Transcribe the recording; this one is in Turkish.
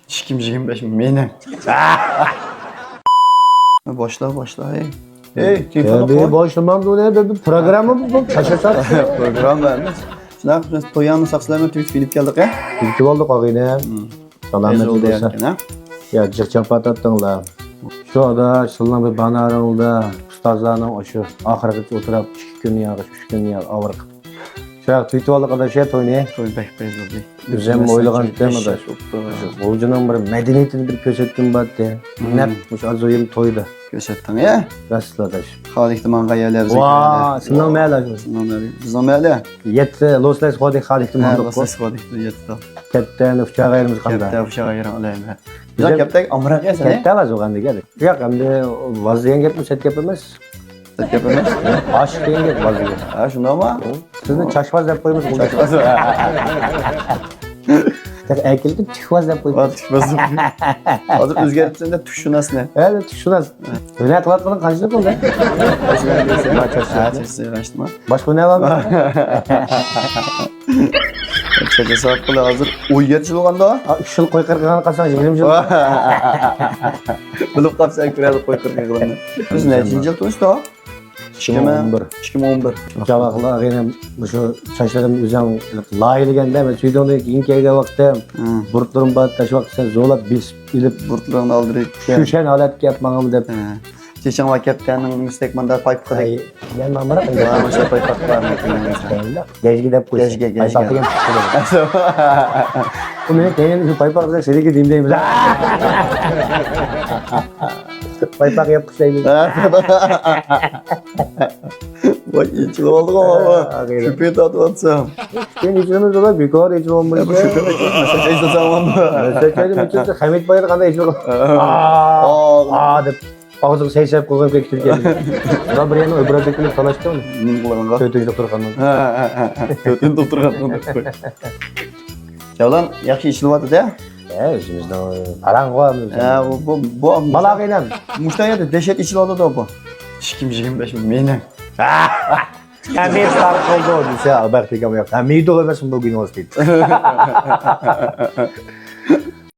Kim 25 benim. Başla hey. Hey, telefonu Ben koy. başlamam da ne dedim? Programı bu şaşırsak. Program vermiş. Şuna biz toyanı saksılarına tweet filip geldik ya. İlki oldu ağine. Selamet oldu olsun. yani. Ya cırçan patattınlar. Şu anda şıllan bir bana aranıldı. Ustazlarının şu ahireti oturup 2 gün yağış, 3 gün yağış ağırlık. Şu tweet oldu kadar şey toyne. Toy bek bezdi. Güzel oylagan demede. Oğucunun bir medeniyetini bir kösettim battı. Nepmiş az oyun toydu. Kösettin ya. Nasıl adaş? Halikti mangayalar zikirler. Vaa, sınav meyla. Bizden böyle. Yetse Losles Hodi Halikti Ha, mandık. basas kodikti yetti. Kapten uçağı ayırmış kanda. Kepte ufşağa ayıran alayım. Güzel kepte amrak ya sen. Kapten az o kanda geldi. Yok hem de vazıyan gitmiş set yapamaz. Set yapamaz. Aşk diyen git vazıyan. Ha şunu ama. Siz de çaşmaz yapayımız. Tek ekildi çıkmaz yapayım. Atışmasın. Azıcık özgertsen de tuşu nasıl ne? Evet şunaz. Öyle kılatmanın kaçlık oldu. Ha çeşitli araştırma. Başka ne var mı? Çekesi hakkında hazır uygarcıl olanda o. 3 yıl koy kırkıgan kalsan 20 yıl. Bulup kapsayı kırarlı koy kırkı kılanda. Biz neçinci yıl tutuştu o? 2011. 2011. Cavaklı yine şu saçlarım üzerine layılgan deme. Çünkü onu inkeyge vakti burtlarım bat taş vakti sen zorlap bilip Burtlarını aldırıp. şuşen alet yapmana mı dep. Geçen vakit kendinin müstekmanda payıp kadar. Ben bana bırak. Daha başta payıp var mı? Gezgi dep koy. Gezgi. Bu benim kendimi şu paypak da seri gideyim deyim. Paypak yapmışlayım. Vay içli olduk ama. Şüphe tatlı atsam. Ben içimiz ola bir kadar içim olmuş. Bu şüphe de mesela işte zamanında. Mesajlarım içimde Hamit Bayır kadar içim olmuş. Aaa dep. Ağzım seyşep koyup geçtir geldi. Buna bir yana öbür ötekini tanıştı mı? Nim kulağında. Kötücü doktor kanlı. Kötün doktor kanlı. Yalan yaxşı işli vardı da. Işimizde paran var mı? Bu Malakıyla. Muştaya dehşet işli vardı da bu. Kim 25 benim. Hamid sarık oldu. Dise Albert Pekam yok. Hamid olamazsın bugün olsaydı.